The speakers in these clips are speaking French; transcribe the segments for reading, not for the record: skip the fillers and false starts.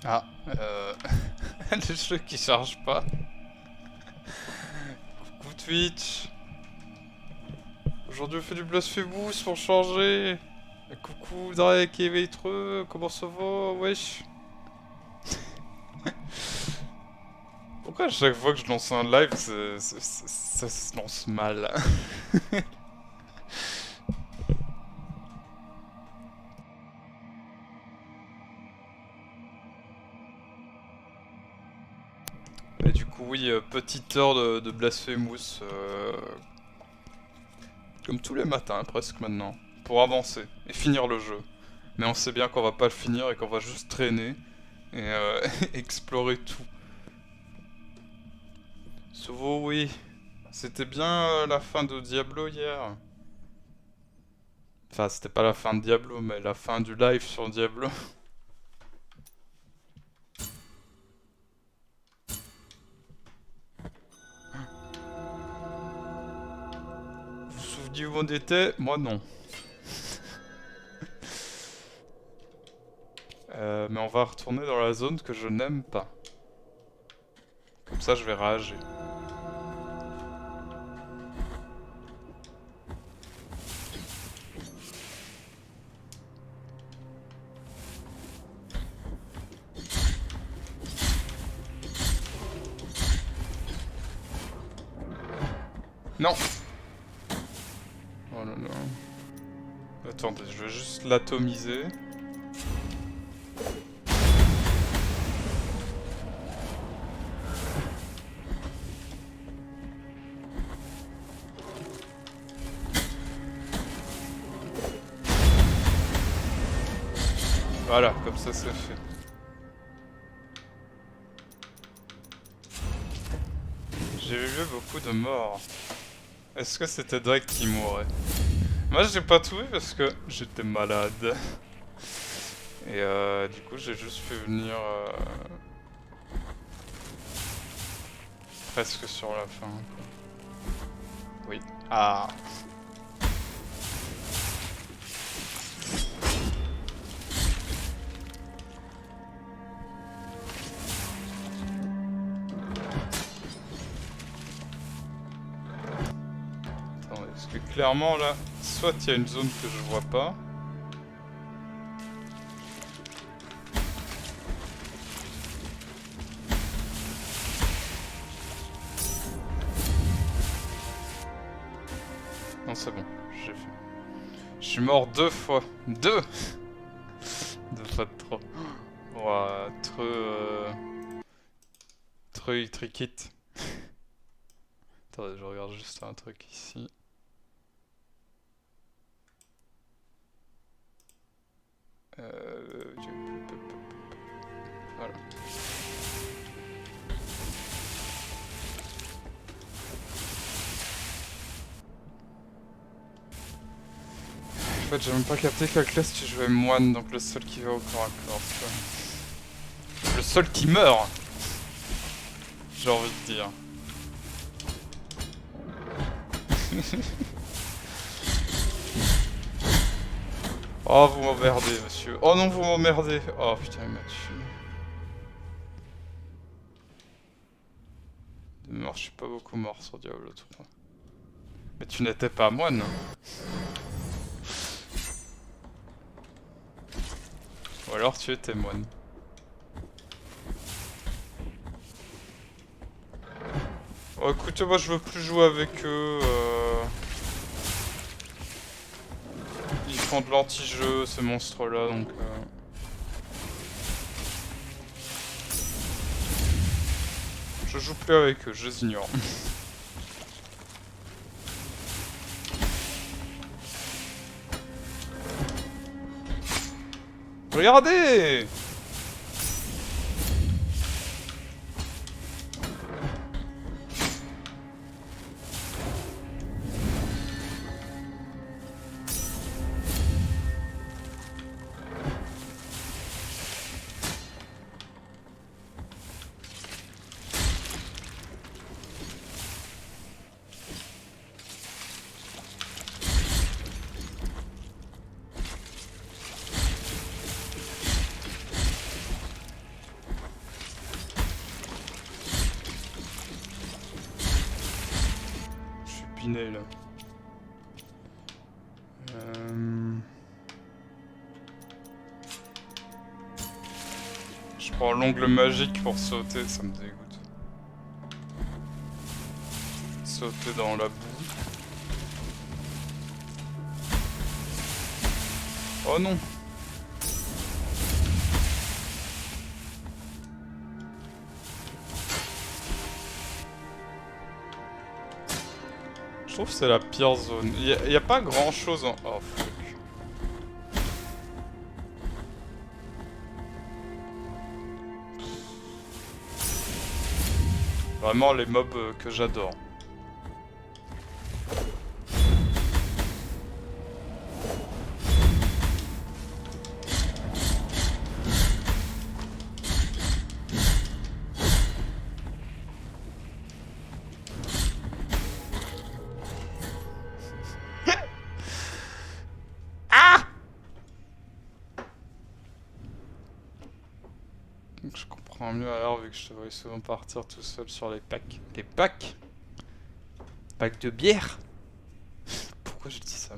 Ah, le jeu qui charge pas. Coucou Twitch. Aujourd'hui on fait du Blasphemous pour changer. Coucou Drake et Veitreux, comment ça va, wesh? Pourquoi à chaque fois que je lance un live, ça se lance mal? Et du coup oui, petite heure de Blasphemous, comme tous les matins presque maintenant, pour avancer et finir le jeu. Mais on sait bien qu'on va pas le finir et qu'on va juste traîner et explorer tout. Sauvo, oui. C'était bien la fin de Diablo hier. Enfin, c'était pas la fin de Diablo, mais la fin du live sur Diablo. Vous vous souveniez où on était? Moi non. Mais on va retourner dans la zone que je n'aime pas. Comme ça, je vais rager. Non! Oh là là. Attendez, je vais juste l'atomiser. Voilà, comme ça c'est fait. J'ai vu beaucoup de morts. Est-ce que c'était Drake qui mourait? Moi j'ai pas tout vu parce que j'étais malade. Et du coup j'ai juste fait venir presque sur la fin. Oui. Ah. Attendez, parce que clairement là, soit il y a une zone que je vois pas. Non c'est bon, j'ai fait. Je suis mort 2 fois. 2 fois de trop. Ouah, trop triquite. Attendez, je regarde juste un truc ici. Euh... Voilà. En fait, j'ai même pas capté que la classe tu jouais moine, donc le seul qui va au corps à corps. Le seul qui meurt, j'ai envie de dire. Oh, vous m'emmerdez, monsieur. Oh non, vous m'emmerdez. Oh putain, il m'a tué. De mort, je suis pas beaucoup mort sur Diablo 3. Mais tu n'étais pas moine. Ou alors tu étais moine. Oh, écoutez, moi je veux plus jouer avec eux. Ils font de l'anti-jeu, ces monstres-là, donc... Je joue plus avec eux, je les ignore. Regardez! terminé là. Je prends l'ongle magique pour sauter, ça me dégoûte. Sauter dans la boue. Oh non! Je trouve que c'est la pire zone. Y a pas grand chose en... Oh fuck. Vraiment les mobs que j'adore. Je comprends mieux alors vu que je te voyais souvent partir tout seul sur les packs. Les packs? Packs de bière? Pourquoi je dis ça?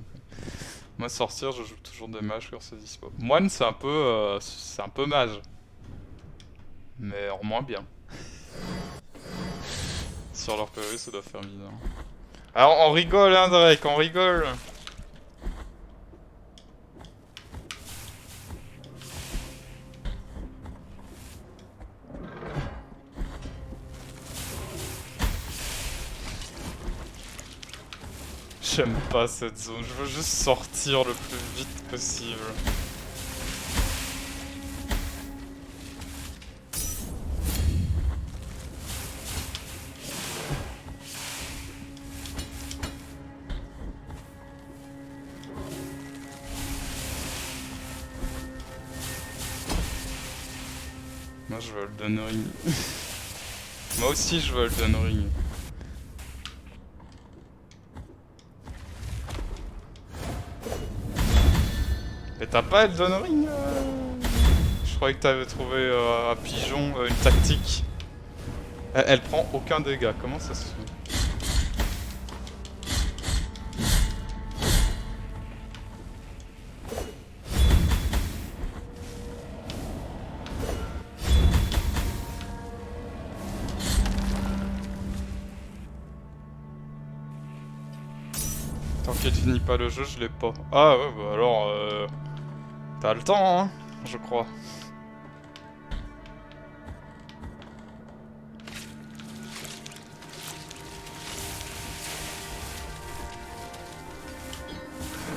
Moi sortir je joue toujours des mages quand c'est dispo. Moine c'est un peu mage. Mais en moins bien. Sur leur PV ça doit faire bizarre. Alors on rigole hein Drake, on rigole. J'aime pas cette zone, je veux juste sortir le plus vite possible. Moi je veux Elden Ring. Moi aussi je veux Elden Ring. Mais t'as pas Elden Ring Je croyais que t'avais trouvé à Pigeon une tactique. Elle prend aucun dégât, comment ça se fait? Tant qu'elle finit pas le jeu, je l'ai pas. Ah ouais, bah alors... T'as le temps, hein, je crois.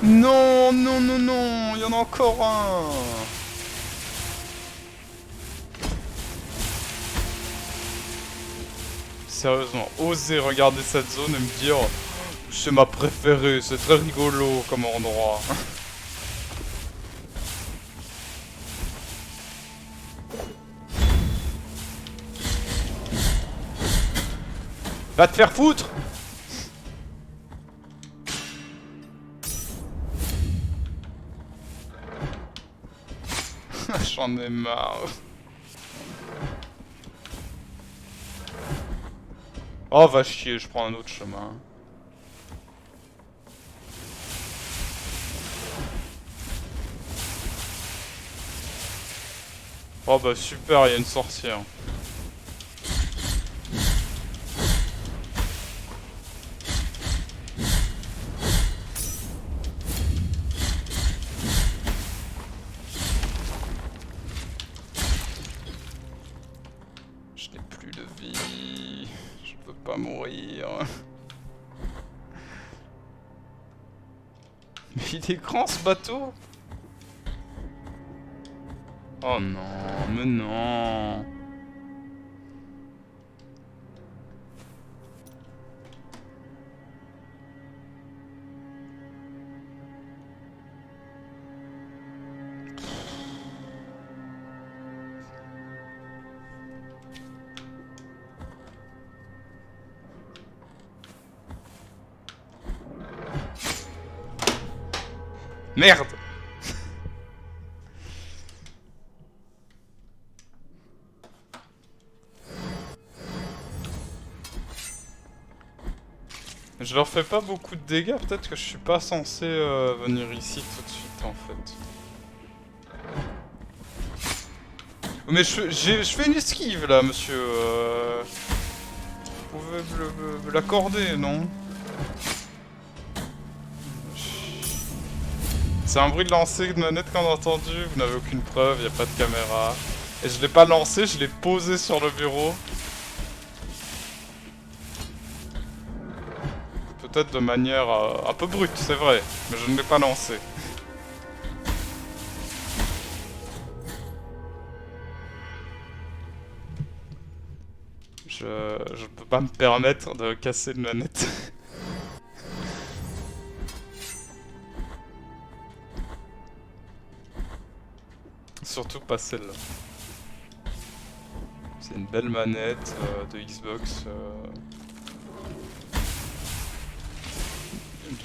Non, non, non, non, il y en a encore un. Sérieusement, oser regarder cette zone et me dire c'est ma préférée, c'est très rigolo comme endroit. Va te faire foutre. J'en ai marre. Oh va chier, je prends un autre chemin. Oh bah super, il y a une sorcière. Je n'ai plus de vie. Je peux pas mourir. Mais il est grand ce bateau. Oh non, mais non. Merde. Je leur fais pas beaucoup de dégâts, peut-être que je suis pas censé venir ici tout de suite en fait. Mais je fais une esquive là, monsieur. Vous pouvez me l'accorder, non? C'est un bruit de lancer de manette qu'on a entendu, vous n'avez aucune preuve, y a pas de caméra. Et je l'ai pas lancé, je l'ai posé sur le bureau. Peut-être de manière un peu brute, c'est vrai, mais je ne l'ai pas lancé. Je peux pas me permettre de casser une manette. Surtout pas celle-là. C'est une belle manette de Xbox.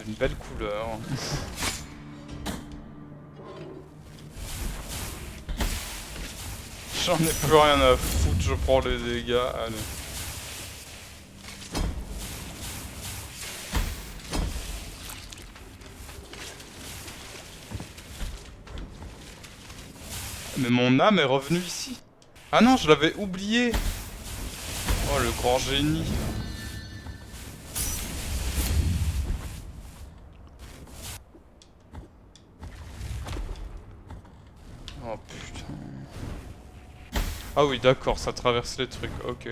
D'une belle couleur. J'en ai plus rien à foutre, je prends les dégâts, allez. Mais mon âme est revenue ici. Ah non, je l'avais oublié. Oh, le grand génie. Oh putain. Ah oui, d'accord, ça traverse les trucs, ok.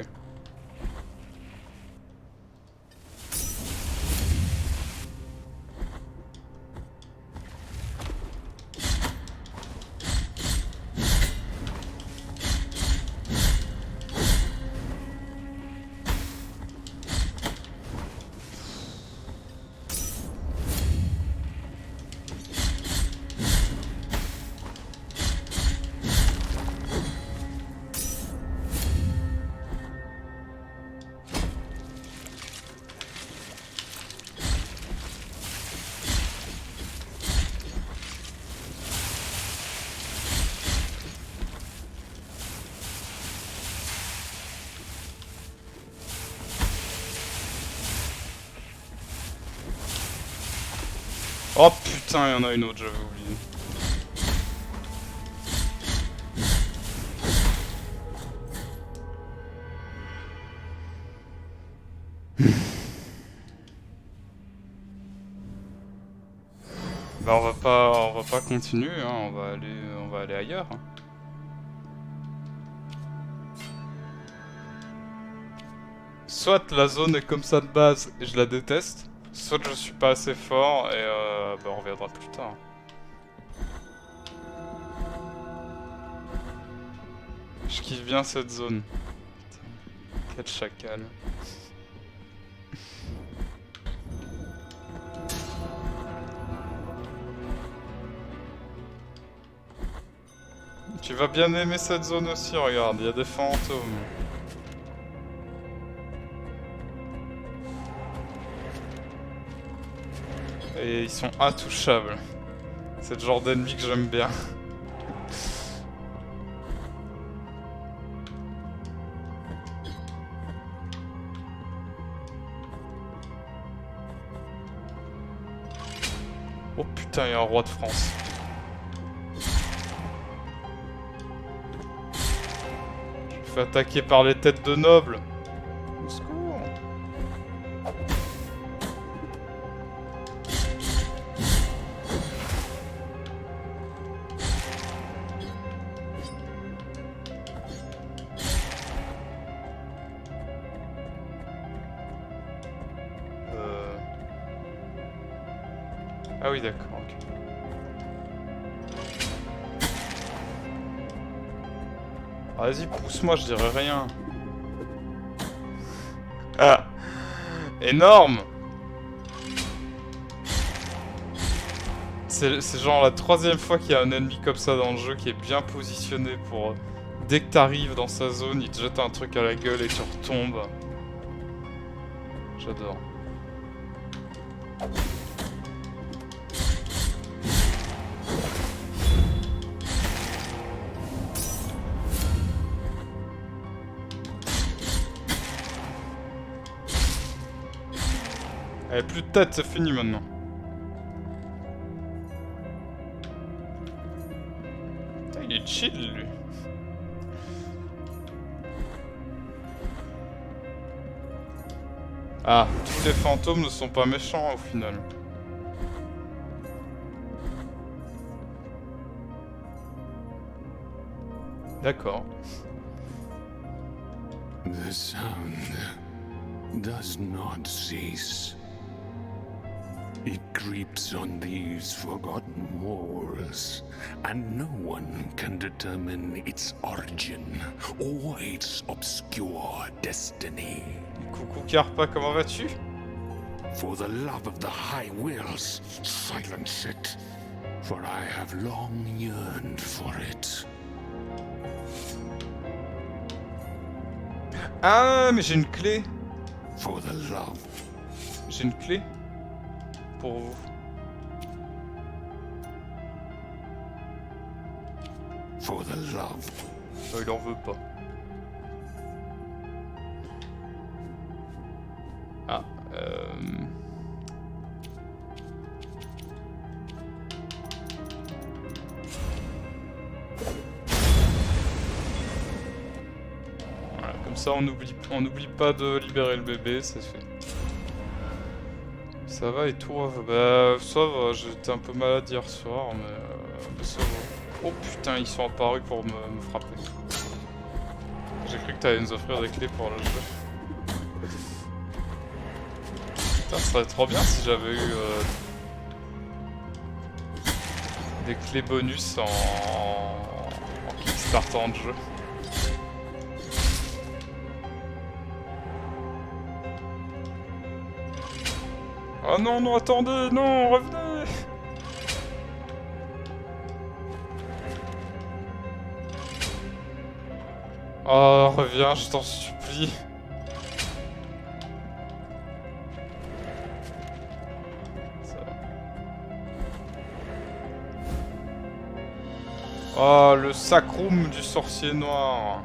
Oh putain, il y en a une autre, j'avais oublié. Bah on va pas continuer, hein, on va aller ailleurs. Soit la zone est comme ça de base et je la déteste, soit je suis pas assez fort et bah on reviendra plus tard. Je kiffe bien cette zone. Putain, quel chacal. Tu vas bien aimer cette zone aussi, regarde, il y a des fantômes. Et ils sont intouchables. C'est le genre d'ennemi que j'aime bien. Oh putain, il y a un roi de France. Je me fais attaquer par les têtes de nobles. Au secours. Ah oui, d'accord, ok. Vas-y, pousse-moi, je dirais rien. Ah! Énorme! C'est genre la troisième fois qu'il y a un ennemi comme ça dans le jeu qui est bien positionné pour... Dès que t'arrives dans sa zone, il te jette un truc à la gueule et tu retombes. J'adore. Allez, plus de tête, c'est fini maintenant. Putain, il est chill, lui. Ah, tous les fantômes ne sont pas méchants au final. D'accord. The sound does not cease. It creeps on these forgotten walls, and no one can determine its origin or its obscure destiny. Coucou Carpa, comment vas-tu? For the love of the High Wills, silence it, for I have long yearned for it. Ah, mais j'ai une clé. For the love. J'ai une clé. Pour vous. For the love. Il en veut pas. Ah, Voilà, comme ça on n'oublie pas de libérer le bébé, c'est fait. Ça va et toi? Bah ça va, j'étais un peu malade hier soir, mais ça va. Oh putain, ils sont apparus pour me frapper. J'ai cru que t'allais nous offrir des clés pour le jeu. Putain, ça serait trop bien si j'avais eu des clés bonus en kickstartant de jeu. Oh non, non, attendez, non, revenez! Oh, reviens, je t'en supplie. Oh, le sacrum du sorcier noir.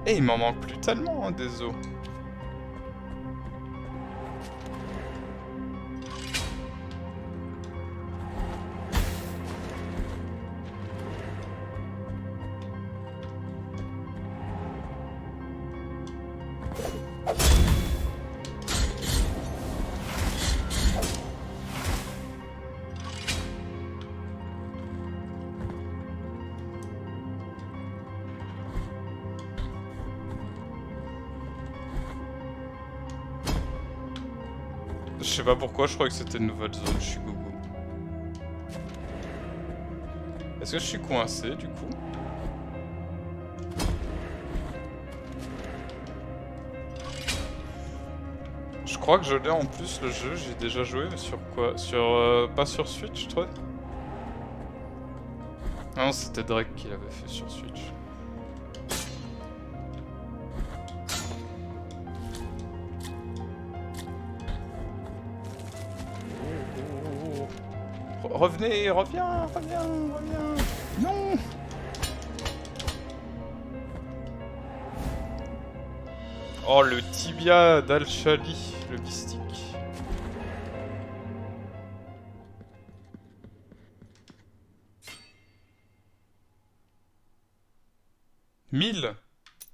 Et il m'en manque plus tellement, hein, des os. Je sais pas pourquoi, je croyais que c'était une nouvelle zone, je suis gogo. Est-ce que je suis coincé du coup? Je crois que je l'ai en plus le jeu, j'ai déjà joué, mais sur quoi? Sur... pas sur Switch, toi? Ah non, c'était Drake qui l'avait fait sur Switch. Revenez, reviens, reviens, reviens. Non. Oh, le tibia d'Al-Shali, le mystique. Mille.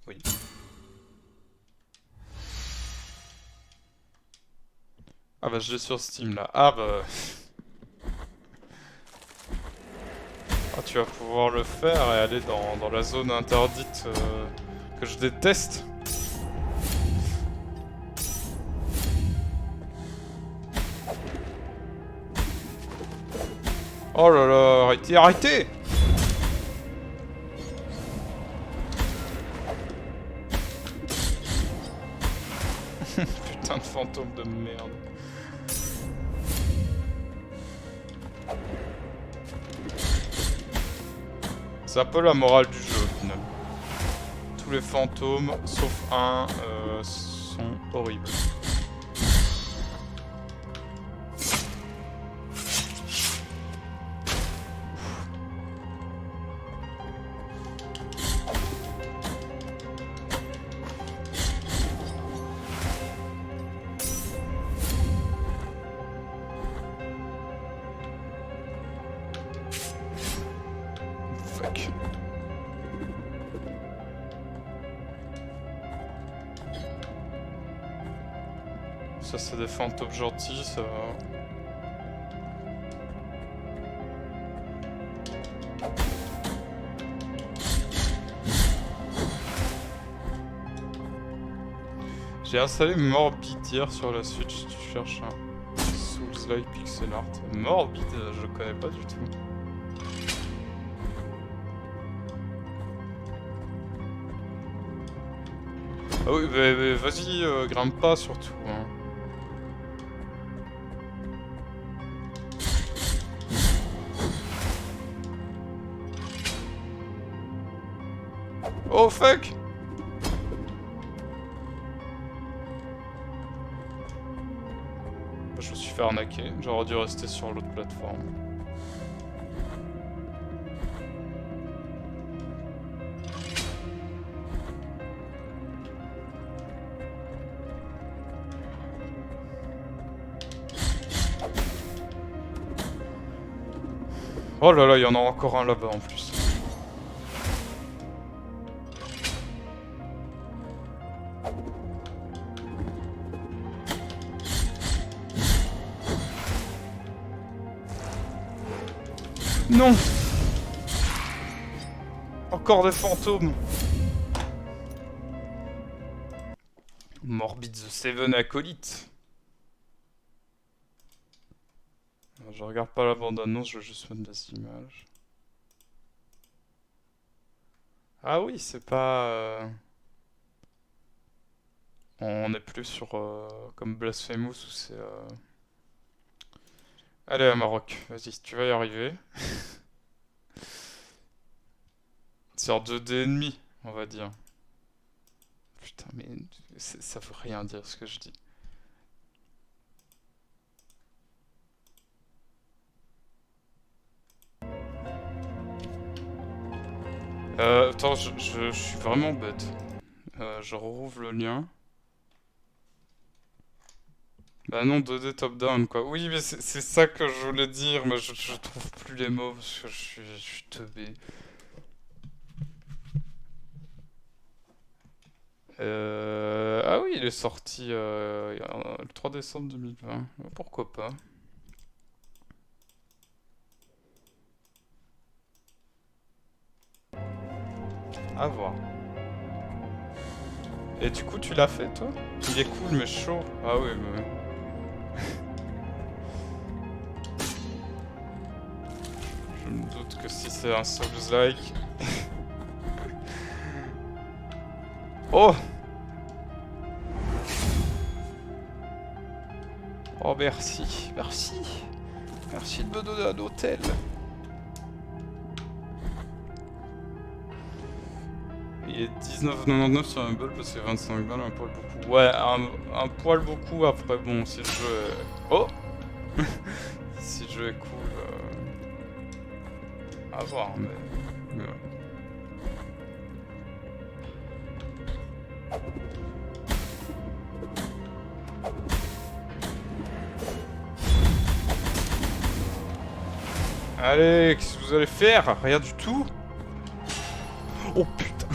Oui. Ah bah je l'ai sur Steam là. Ah bah... Ah, tu vas pouvoir le faire et aller dans la zone interdite que je déteste. Oh là là, arrêtez, arrêtez! Putain de fantôme de merde. C'est un peu la morale du jeu au final. Tous les fantômes, sauf un, sont horribles. fuck. Ça c'est des fantômes gentils, ça va. J'ai installé Morbid hier sur la Switch si tu cherches un Souls-like pixel art. Morbid, je connais pas du tout. Ah oui, bah, vas-y, grimpe pas surtout. Hein. Oh fuck! Je me suis fait arnaquer, j'aurais dû rester sur l'autre plateforme. Oh là là, il y en a encore un là-bas en plus. Non! Encore des fantômes! Morbid the Seven Acolyte. Je regarde pas la bande-annonce, je vais juste mettre des images. Ah oui, c'est pas... On est plus sur... comme Blasphemous où c'est... Allez à Maroc, vas-y, tu vas y arriver. C'est en 2D et demi, on va dire. Putain, mais ça veut rien dire ce que je dis. Attends, je suis vraiment bête. Je rouvre le lien. Bah non, 2D top-down quoi. Oui, mais c'est ça que je voulais dire, mais je trouve plus les mots parce que je suis teubé. Ah oui, il est sorti le 3 décembre 2020. Pourquoi pas? À voir. Et du coup, tu l'as fait toi? Il est cool mais chaud. Ah oui, mais... Je me doute que si c'est un Souls-like... Oh! Oh merci, merci. Merci de me donner un hôtel. Il est 19,99 sur Humble parce que 25 balles, un poil beaucoup. Ouais, un poil beaucoup après, bon, si le jeu est... Oh! Si le jeu est cool, à voir, mais... ouais. Allez, qu'est-ce que vous allez faire? Rien du tout? Oh putain!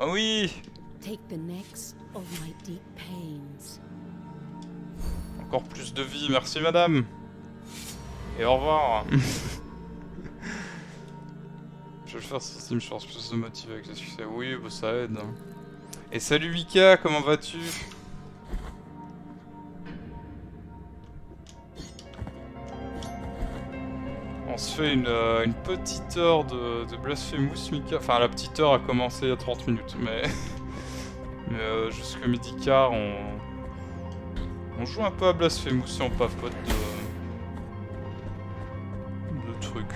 Ah oui! Take the next of my deep pains. Encore plus de vie, merci madame! Et au revoir! Je vais le faire sur Steam, je pense plus de motiver avec le succès. Oui, bah ça aide. Hein. Et salut Mika, comment vas-tu? On se fait une petite heure de Blasphemous, Mika. Enfin, la petite heure a commencé il y a 30 minutes, mais... mais jusqu'à midi quart, on joue un peu à Blasphemous et on papote de trucs.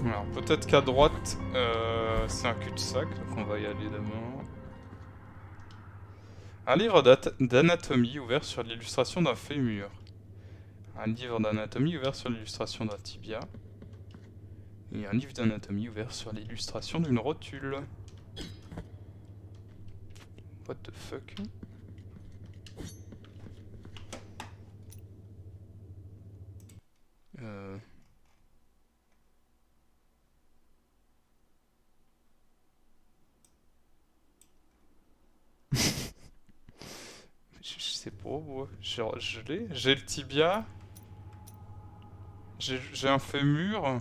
Alors peut-être qu'à droite, c'est un cul-de-sac, donc on va y aller d'abord. Un livre d'anatomie ouvert sur l'illustration d'un fémur. Un livre d'anatomie ouvert sur l'illustration d'un tibia. Et un livre d'anatomie ouvert sur l'illustration d'une rotule. What the fuck? Je sais pas, moi. Je l'ai. J'ai le tibia. J'ai un fémur.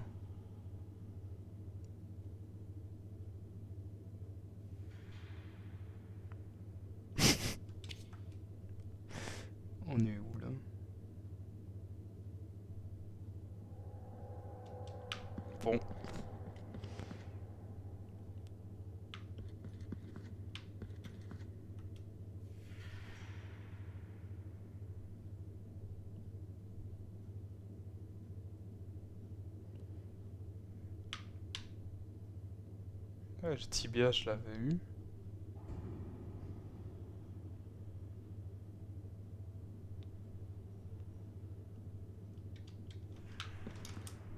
On est où là? Bon. Ouais, le tibia, je l'avais eu.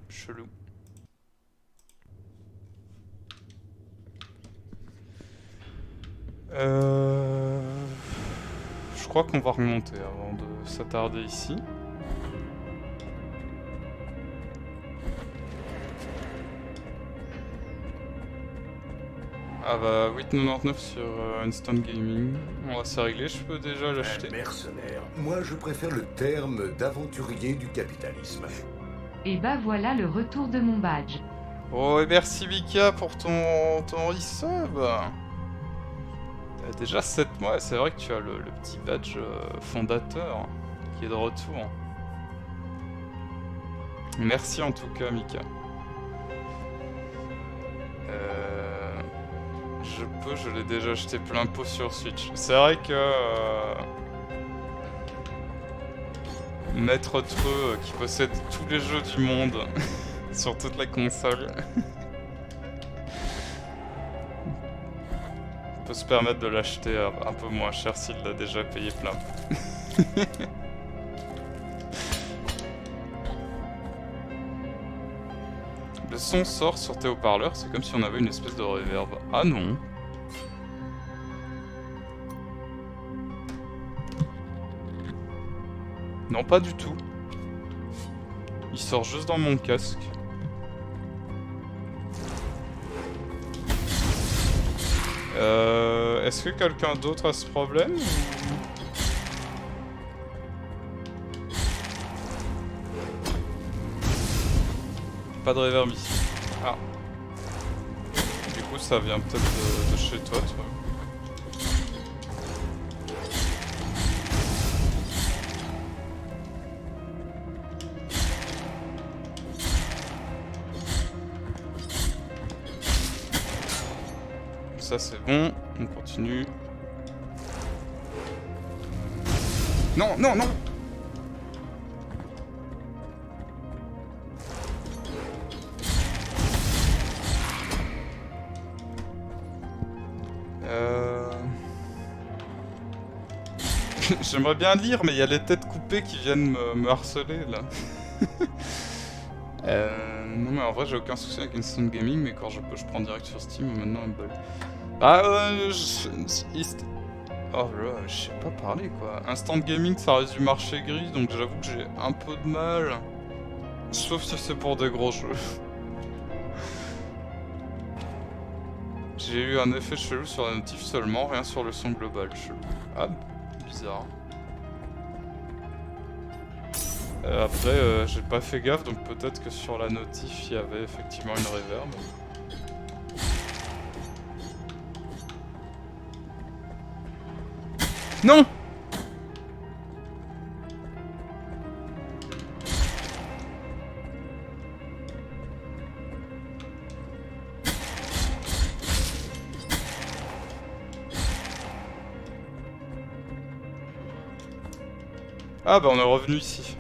Chelou. Je crois qu'on va remonter avant de s'attarder ici. Ah bah 8,99 sur Instant Gaming. On va se régler, je peux déjà l'acheter. Mercenaire. Moi, je préfère le terme d'aventurier du capitalisme. Et bah voilà le retour de mon badge. Oh et merci Mika pour ton resub. Déjà 7 mois, c'est vrai que tu as le petit badge fondateur qui est de retour. Merci en tout cas Mika. Je l'ai déjà acheté plein pot sur Switch. C'est vrai que Maître Treux qui possède tous les jeux du monde sur toute la console peut se permettre de l'acheter un peu moins cher s'il l'a déjà payé plein pot. Le son sort sur tes haut-parleurs, c'est comme si on avait une espèce de reverb. Ah non. Non, pas du tout. Il sort juste dans mon casque. Est-ce que quelqu'un d'autre a ce problème ou... Pas de reverb ici. Ah. Du coup, ça vient peut-être de chez toi, toi. Ça c'est bon, on continue. Non, non, non! J'aimerais bien lire, mais il y a les têtes coupées qui viennent me harceler là. Non mais en vrai j'ai aucun souci avec Instant Gaming, mais quand je peux je prends direct sur Steam maintenant un bol. Ah oh là, je sais pas parler quoi. Instant Gaming ça reste du marché gris, donc j'avoue que j'ai un peu de mal. Sauf si c'est pour des gros jeux. J'ai eu un effet chelou sur la notif seulement, rien sur le son global. Chelou. Ah, bizarre. Après, j'ai pas fait gaffe, donc peut-être que sur la notif, il y avait effectivement une reverb. Non! Ah bah on est revenu ici.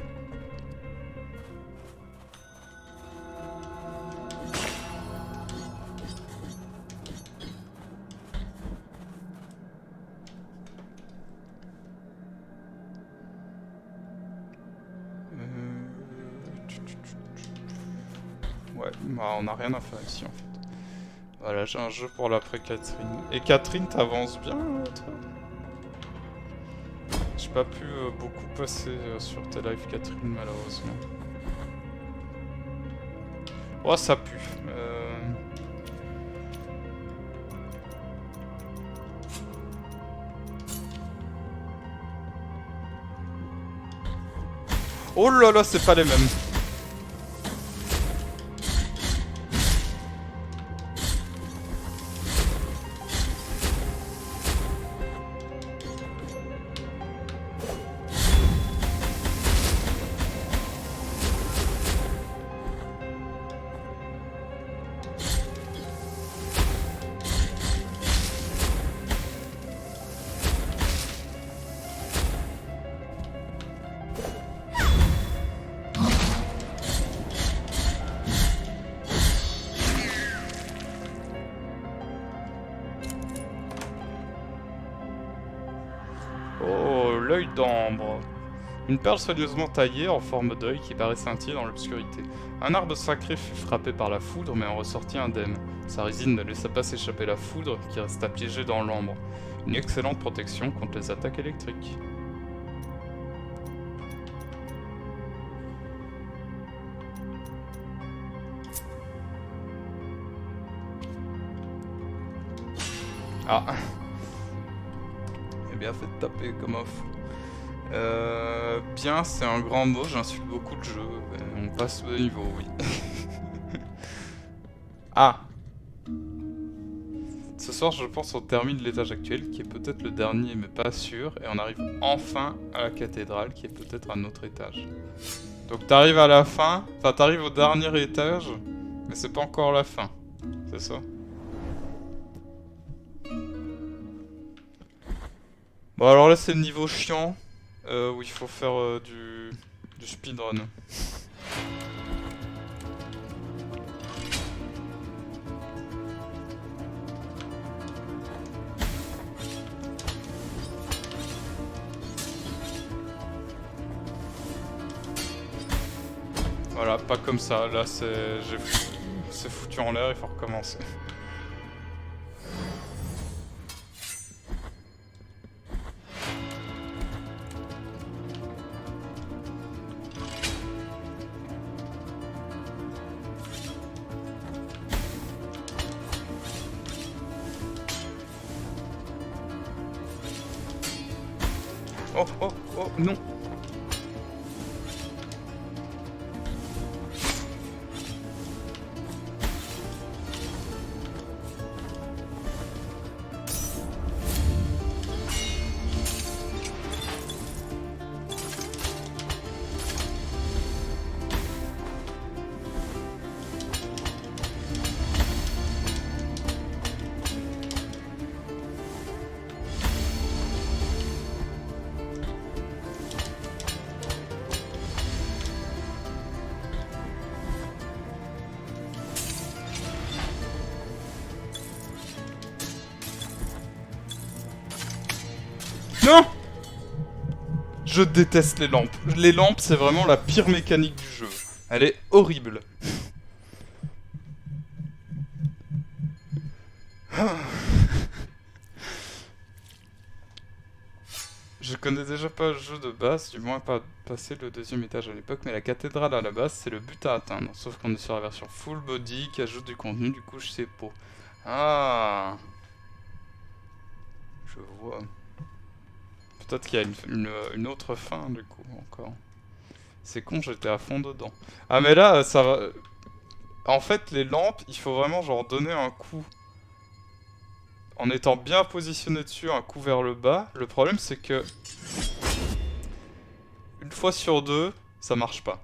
Ouais, bah on a rien à faire ici en fait. Voilà, j'ai un jeu pour l'après Catherine. Et Catherine, t'avances bien, toi? J'ai pas pu beaucoup passer sur tes lives Catherine, malheureusement. Oh, ça pue. Oh là là, c'est pas les mêmes. Oh, l'œil d'ambre. Une perle soigneusement taillée en forme d'œil qui paraît scintiller dans l'obscurité. Un arbre sacré fut frappé par la foudre mais en ressortit indemne. Sa résine ne laissa pas s'échapper la foudre qui resta piégée dans l'ambre. Une excellente protection contre les attaques électriques. Ah. Eh bien fait de taper comme un fou. Bien, c'est un grand mot, j'insulte beaucoup de jeux. On passe au niveau, oui. Ah. Ce soir, je pense, on termine l'étage actuel, qui est peut-être le dernier, mais pas sûr, et on arrive enfin à la cathédrale, qui est peut-être un autre étage. Donc t'arrives à la fin, enfin t'arrives au dernier étage, mais c'est pas encore la fin. C'est ça? Bon alors là c'est le niveau chiant, où il faut faire du speedrun. Voilà, pas comme ça, là c'est foutu en l'air, il faut recommencer. Oh, oh, oh, non. Non! Je déteste les lampes. Les lampes, c'est vraiment la pire mécanique du jeu. Elle est horrible. Je connais déjà pas le jeu de base, du moins pas passé le deuxième étage à l'époque, mais la cathédrale à la base, c'est le but à atteindre. Sauf qu'on est sur la version full body qui ajoute du contenu, du coup je sais pas. Ah! Je vois. Peut-être qu'il y a une autre fin, du coup, encore. C'est con, j'étais à fond dedans. Ah, mais là, ça va... En fait, les lampes, il faut vraiment, genre, donner un coup. En étant bien positionné dessus, un coup vers le bas. Le problème, c'est que... Une fois sur deux, ça marche pas.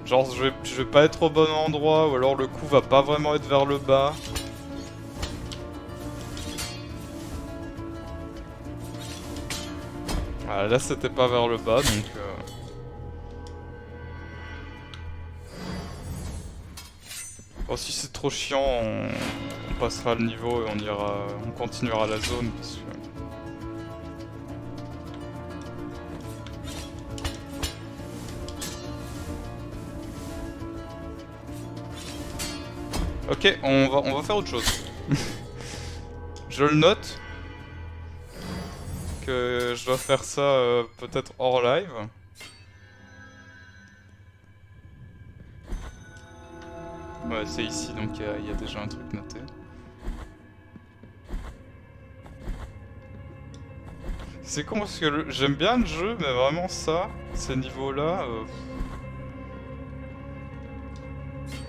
Genre, je vais pas être au bon endroit, ou alors le coup va pas vraiment être vers le bas. Voilà, là c'était pas vers le bas, donc... Bon, si c'est trop chiant, on passera le niveau et on continuera la zone, parce que... Ok, on va faire autre chose. Je le note. Que je dois faire ça peut-être hors live. Ouais, c'est ici, donc il y a déjà un truc noté. C'est con parce que j'aime bien le jeu, mais vraiment ça, ces niveaux-là,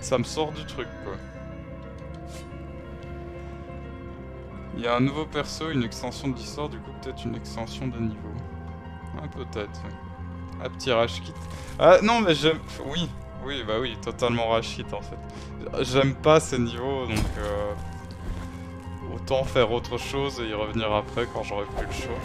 ça me sort du truc, quoi. Il y a un nouveau perso, une extension de l'histoire, du coup peut-être une extension de niveau. Ah, peut-être. Ah, petit rage kit. Ah non, mais j'aime... Oui, oui, bah oui, totalement rage kit en fait. J'aime pas ces niveaux, donc autant faire autre chose et y revenir après quand j'aurai plus le choix.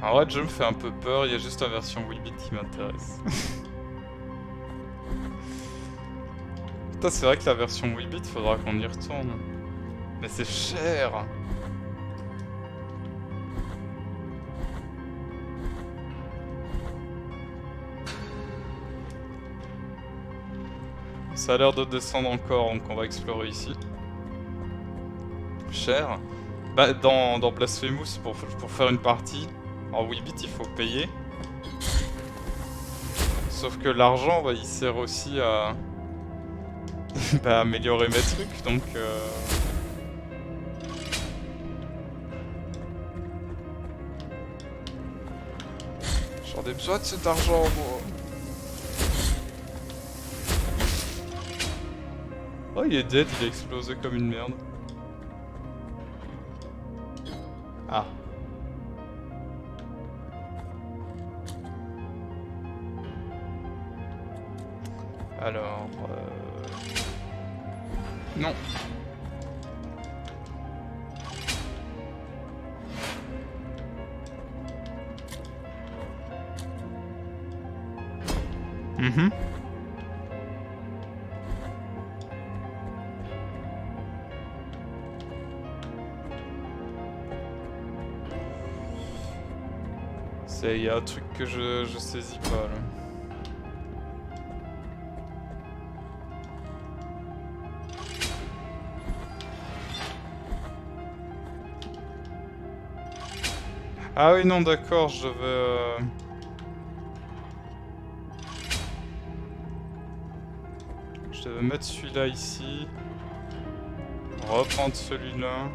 En vrai, le jeu me fait un peu peur, il y a juste la version 8-bit qui m'intéresse. Putain, c'est vrai que la version 8-bit, faudra qu'on y retourne. Mais c'est cher! Ça a l'air de descendre encore, donc on va explorer ici. Cher. Bah, dans Blasphemous, pour faire une partie, en 8-bit, il faut payer. Sauf que l'argent, bah, il sert aussi à... bah, améliorer mes trucs, donc... J'en ai besoin de cet argent, moi. Oh, il est dead, il a explosé comme une merde. Ah. Alors... Non. Mhm. Il y a un truc que je saisis pas là. Ah oui non d'accord, je vais... Je devais mettre celui-là ici. Reprendre celui-là.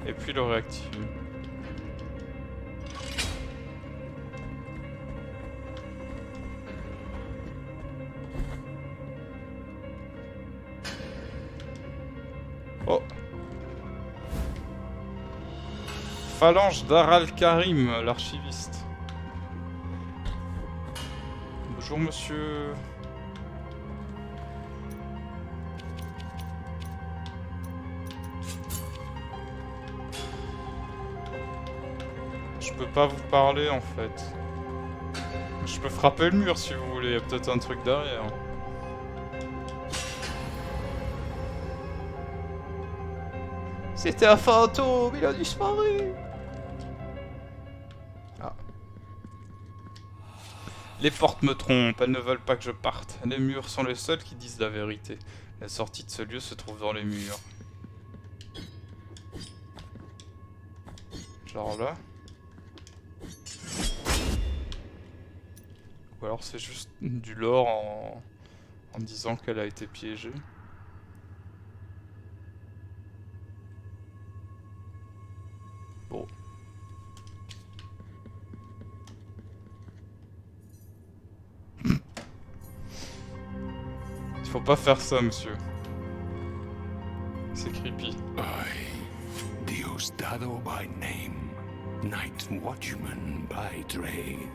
Et puis le réactiver. Oh. Phalange d'Aral Karim, l'archiviste. Bonjour monsieur. Je peux pas vous parler en fait. Je peux frapper le mur si vous voulez, il y a peut-être un truc derrière. C'était un fantôme, il a disparu. Ah. Les portes me trompent, elles ne veulent pas que je parte. Les murs sont les seuls qui disent la vérité. La sortie de ce lieu se trouve dans les murs. Genre là. Ou alors c'est juste du lore en disant qu'elle a été piégée. Bon. Il faut pas faire ça, monsieur. C'est creepy. I, Diosdado by name, Night Watchman by trade,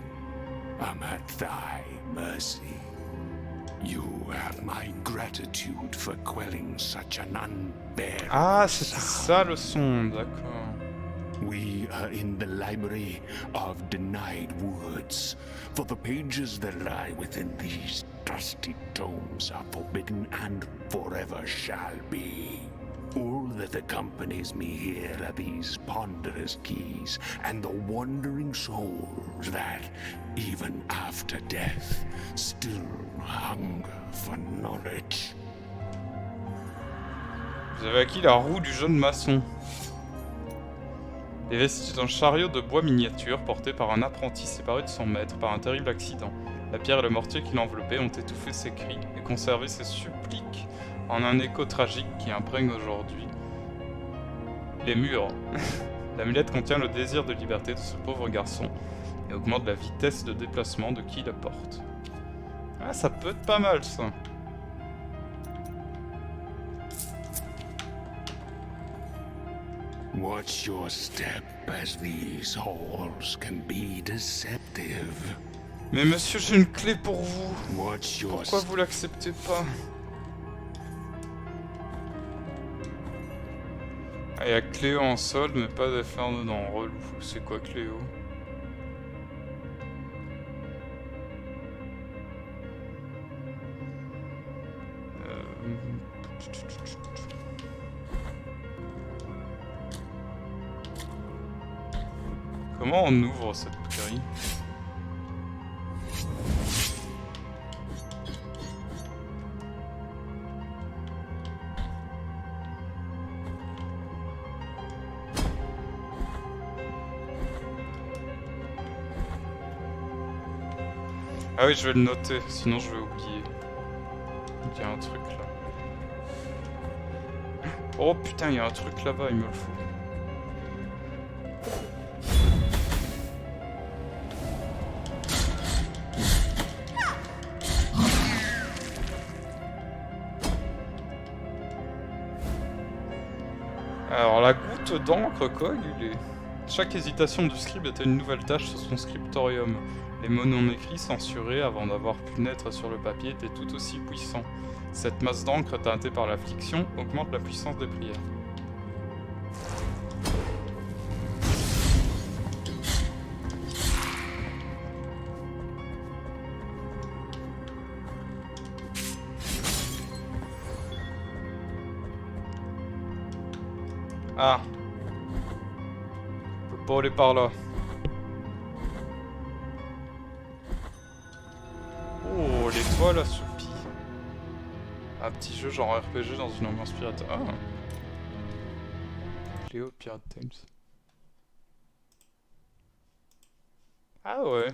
am at thy mercy. You have my gratitude for quelling such an unbearable Ah, c'était sound. ça le son, d'accord. We are in the library of denied woods, for the pages that lie within these dusty tomes are forbidden and forever shall be. All that accompanies me here are these ponderous keys and the wandering souls that, even after death, still hunger for knowledge. Vous avez acquis la roue du jeune maçon. Les vestiges d'un chariot de bois miniature porté par un apprenti séparé de son maître par un terrible accident. La pierre et le mortier qui l'enveloppaient ont étouffé ses cris et conservé ses suppliques en un écho tragique qui imprègne aujourd'hui les murs. L'amulette contient le désir de liberté de ce pauvre garçon et augmente la vitesse de déplacement de qui la porte. Ah, ça peut être pas mal ça. Watch your step, as these halls can be deceptive. Mais monsieur, j'ai une clé pour vous. Watch your Pourquoi vous l'acceptez pas? Ah, il y a Cléo en solde, mais pas d'affaire dedans. Relou. C'est quoi Cléo? Comment on ouvre cette grille? Ah oui, je vais le noter, sinon je vais oublier. Il y a un truc là. Oh putain, il y a un truc là-bas, il me le faut. Alors la goutte d'encre coagulée. Chaque hésitation du scribe était une nouvelle tâche sur son scriptorium. Les mots non écrits, censurés avant d'avoir pu naître sur le papier, étaient tout aussi puissants. Cette masse d'encre teintée par l'affliction augmente la puissance des prières. Ah. Je peux pas aller par là. Oh, l'étoile assoupie. Un petit jeu genre RPG dans une ambiance pirate. Ah. Cléo Pirate Tales. Ah ouais.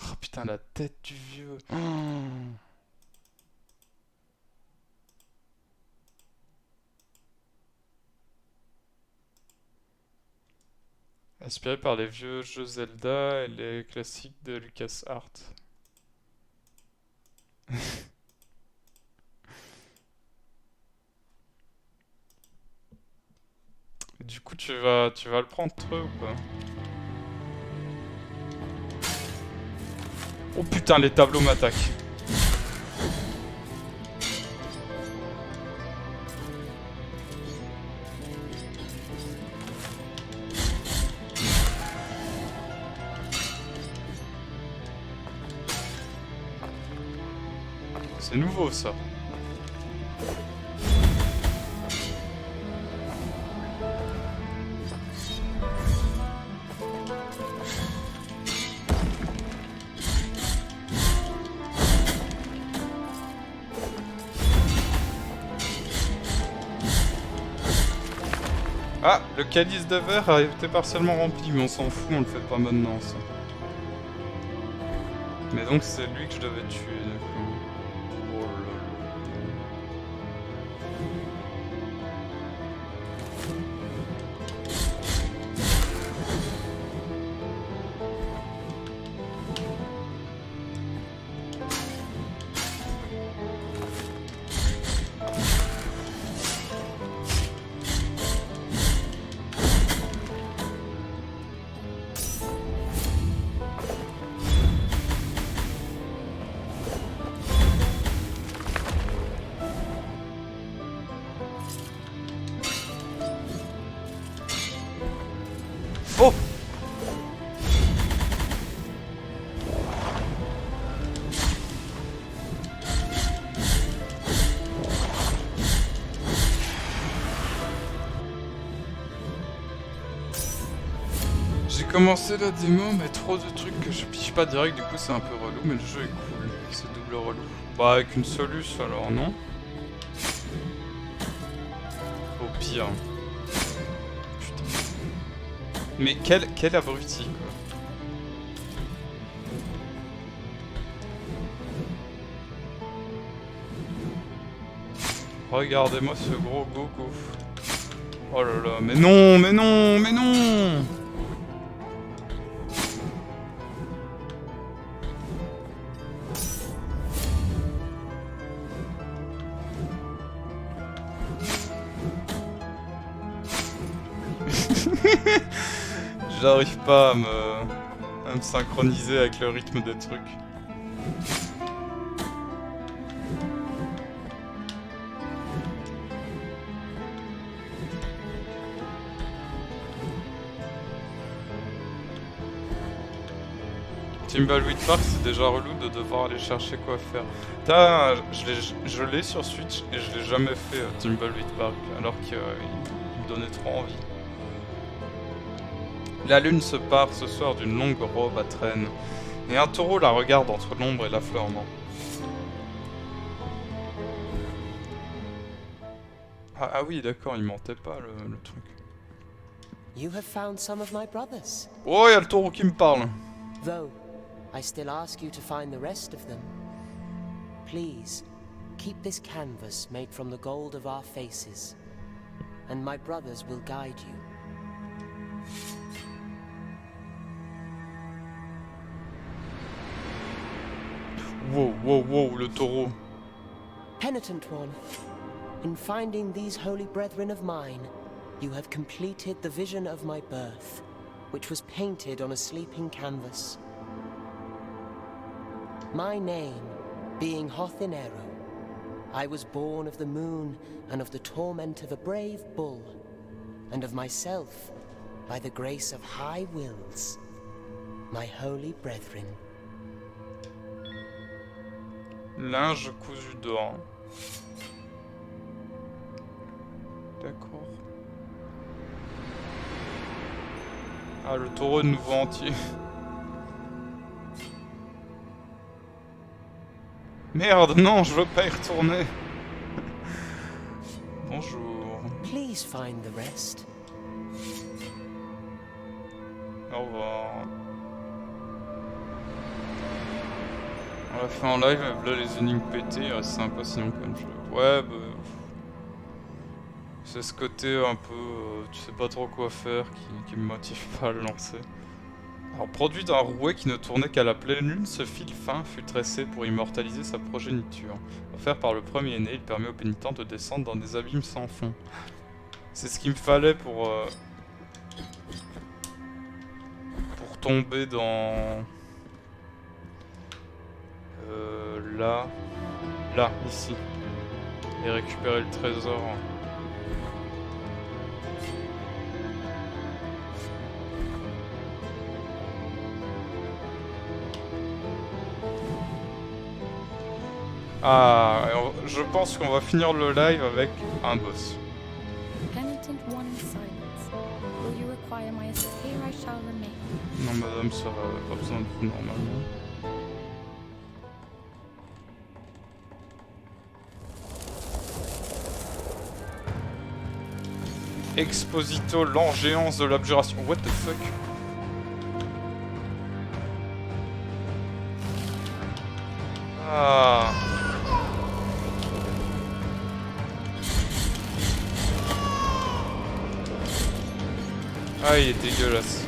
Oh putain, la tête du vieux. Oh. Inspiré par les vieux jeux Zelda et les classiques de LucasArts. Du coup, tu vas le prendre ou pas? Oh putain, les tableaux m'attaquent. C'est nouveau ça. Ah, le calice de verre a été partiellement rempli, mais on s'en fout, on le fait pas maintenant ça. Mais donc c'est lui que je devais tuer, d'accord. Oh là là. Oh! J'ai commencé la démo, mais trop de trucs que je pige pas direct, du coup c'est un peu relou, mais le jeu est cool. C'est double relou. Bah avec une soluce alors, non? Au pire. Putain. Mais quel abruti quoi. Regardez-moi ce gros gogo. Oh là là, mais non, mais non, mais non! J'arrive pas à me synchroniser avec le rythme des trucs. Thimbleweed Park, c'est déjà relou de devoir aller chercher quoi faire. Putain, je l'ai sur Switch et je l'ai jamais fait, Thimbleweed Park, alors qu'il me donnait trop envie. La lune se part ce soir d'une longue robe à traîne, et un taureau la regarde entre l'ombre et l'affleurement. Ah oui, d'accord, il mentait pas le truc. You have found some of my brothers. Oh, y'a le taureau qui me parle. Though, I still ask you to find the rest of them. Please, keep this canvas made from the gold of our faces, and my brothers will guide you. Wow, wow, wow, le taureau. Penitent one, in finding these holy brethren of mine, you have completed the vision of my birth, which was painted on a sleeping canvas. My name being Hothinero, I was born of the moon and of the torment of a brave bull, and of myself by the grace of high wills, my holy brethren. Linge cousu d'or. D'accord. Ah, le taureau de nouveau entier. Merde, non, je veux pas y retourner. Bonjour. Please find the rest. Au revoir. On l'a fait en live, là les énigmes pétées, c'est sympa sinon comme jeu. Ouais, bah... C'est ce côté un peu... tu sais pas trop quoi faire qui me motive pas à le lancer. Alors, produit d'un rouet qui ne tournait qu'à la pleine lune, ce fil fin fut tressé pour immortaliser sa progéniture. Offert par le premier-né, il permet aux pénitents de descendre dans des abîmes sans fond. C'est ce qu'il me fallait pour tomber dans... Là, ici. Et récupérer le trésor. Ah, je pense qu'on va finir le live avec un boss. Penitent one silence. Will you require my assist? Here I shall remain. Non madame, ça va, pas besoin de vous normalement. Exposito, l'angéance de l'abjuration. What the fuck? Ah. Ah, il est dégueulasse.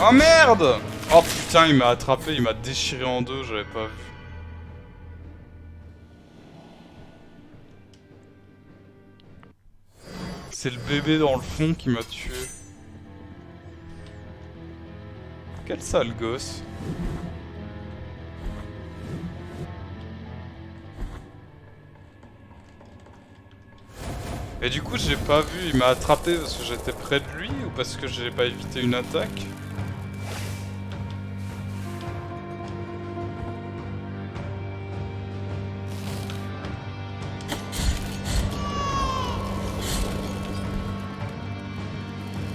Oh merde! Oh putain, il m'a attrapé, il m'a déchiré en deux, j'avais pas vu. C'est le bébé dans le fond qui m'a tué. Quel sale gosse. Et du coup j'ai pas vu, il m'a attrapé parce que j'étais près de lui ou parce que j'ai pas évité une attaque?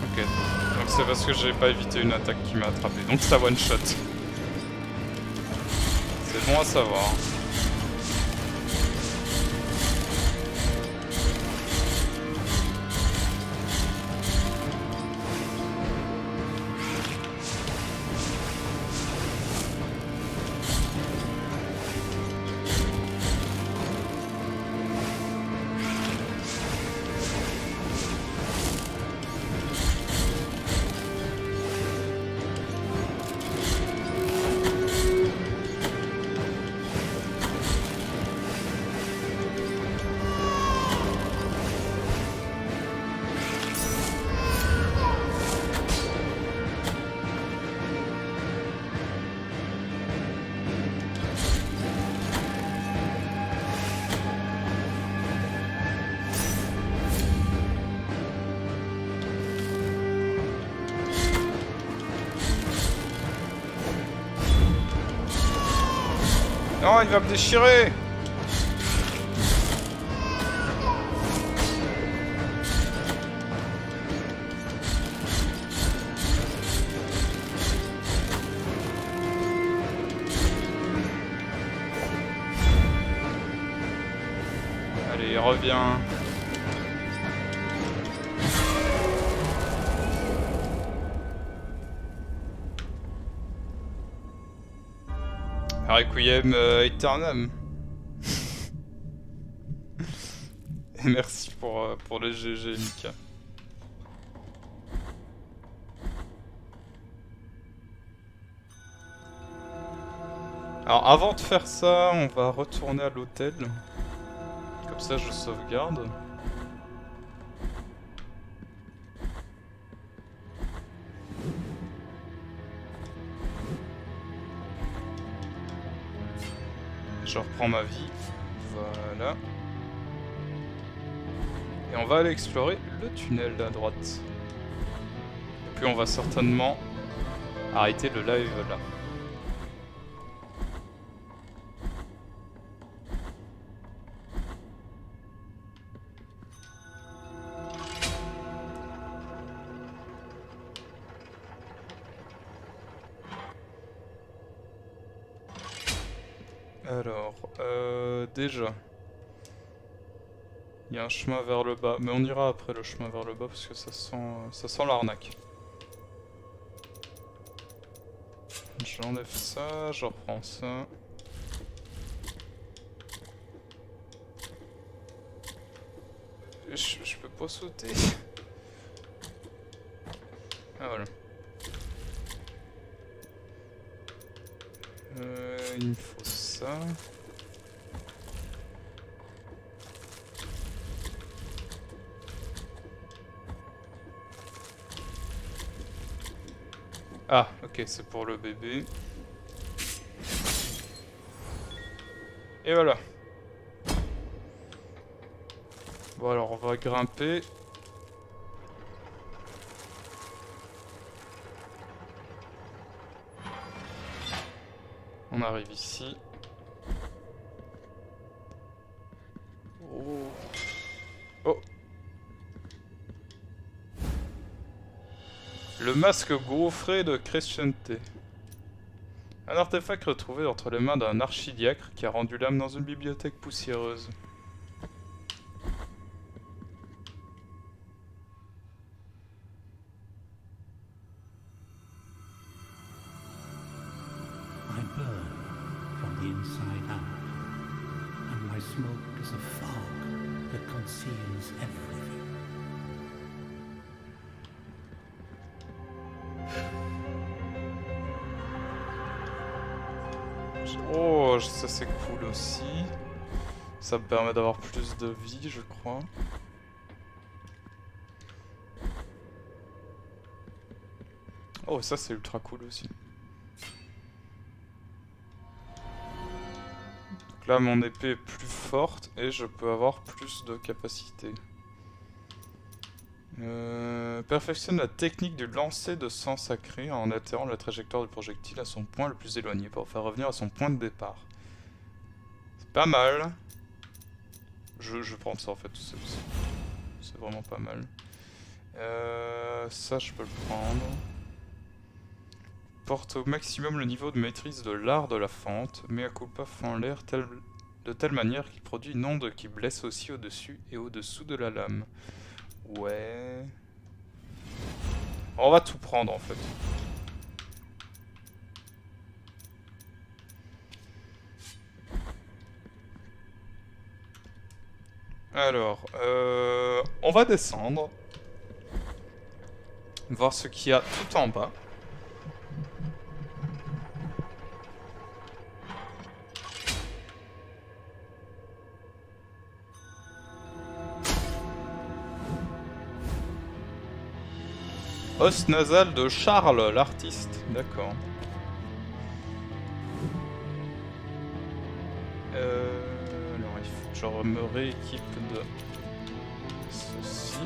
Ok, donc c'est parce que j'ai pas évité une attaque qui m'a attrapé, donc ça one shot. C'est bon à savoir. Non, il va me déchirer! Allez, reviens. Requiem Aeternam. Et merci pour le GG, Mika. Alors avant de faire ça, on va retourner à l'hôtel. Comme ça je sauvegarde. Je reprends ma vie. Voilà. Et on va aller explorer le tunnel à droite. Et puis on va certainement arrêter le live là. Alors, déjà, il y a un chemin vers le bas, mais on ira après le chemin vers le bas parce que ça sent l'arnaque. J'enlève ça, je reprends ça. Je peux pas sauter. Ah voilà. Il me faut ça. Ah, ok, c'est pour le bébé. Et voilà. Bon alors on va grimper. On arrive ici. Oh. Oh. Le masque gaufré de Crescente. Un artefact retrouvé entre les mains d'un archidiacre qui a rendu l'âme dans une bibliothèque poussiéreuse. I burn from the inside out, and my smoke is a fog that conceals everything. c'est cool aussi. Ça me permet d'avoir plus de vie, je crois. Oh, ça c'est ultra cool aussi. Donc là, mon épée est plus forte et je peux avoir plus de capacité. Perfectionne la technique du lancer de sang sacré en atterrant la trajectoire du projectile à son point le plus éloigné pour faire revenir à son point de départ. C'est pas mal. Je vais prendre ça en fait, c'est vraiment pas mal. Ça je peux le prendre. Porte au maximum le niveau de maîtrise de l'art de la fente, mea culpa fend l'air de telle manière qu'il produit une onde qui blesse aussi au-dessus et au-dessous de la lame. Ouais... On va tout prendre en fait. Alors, on va descendre. Voir ce qu'il y a tout en bas. Os nasal de Charles, l'artiste. D'accord. Alors, il faut que je me rééquipe de ceci.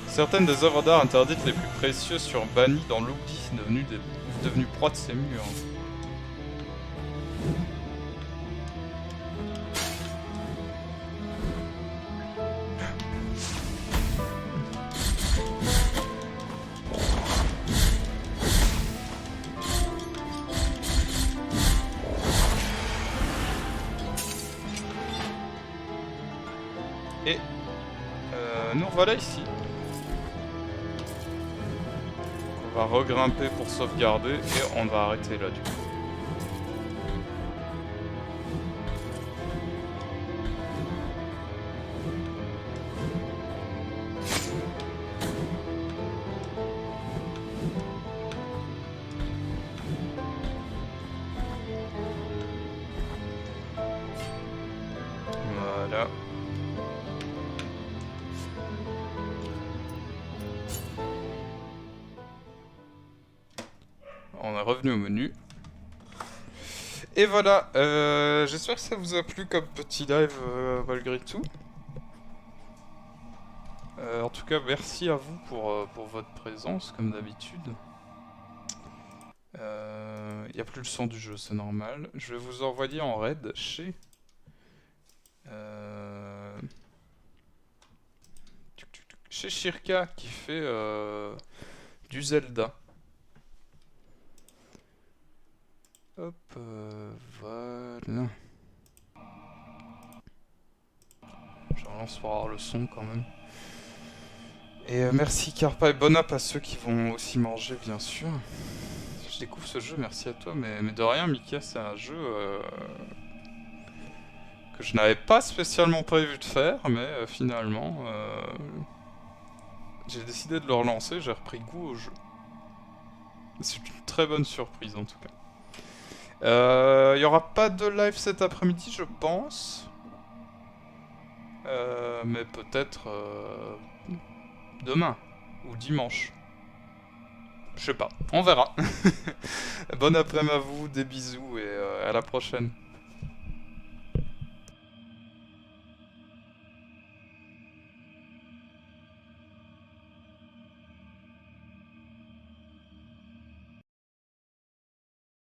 Certaines des œuvres d'art interdites les plus précieuses furent bannies dans l'oubli, devenues proie de ces murs. Et nous revoilà ici. On va regrimper pour sauvegarder et on va arrêter là du coup. Voilà. On est revenu au menu. Et voilà, j'espère que ça vous a plu comme petit live malgré tout. En tout cas, merci à vous pour votre présence, comme d'habitude. Il n'y a plus le son du jeu, c'est normal. Je vais vous envoyer en raid chez... chez Shirka, qui fait du Zelda. Hop, voilà. Je relance pour avoir le son quand même. Et merci Carpa et bon app à ceux qui vont aussi manger, bien sûr. Je découvre ce jeu, merci à toi. Mais de rien, Mika, c'est un jeu que je n'avais pas spécialement prévu de faire, mais finalement, j'ai décidé de le relancer, j'ai repris goût au jeu. C'est une très bonne surprise en tout cas. Il n'y aura pas de live cet après-midi, je pense. Mais peut-être demain ou dimanche. Je sais pas, on verra. Bon après-midi à vous, des bisous et à la prochaine.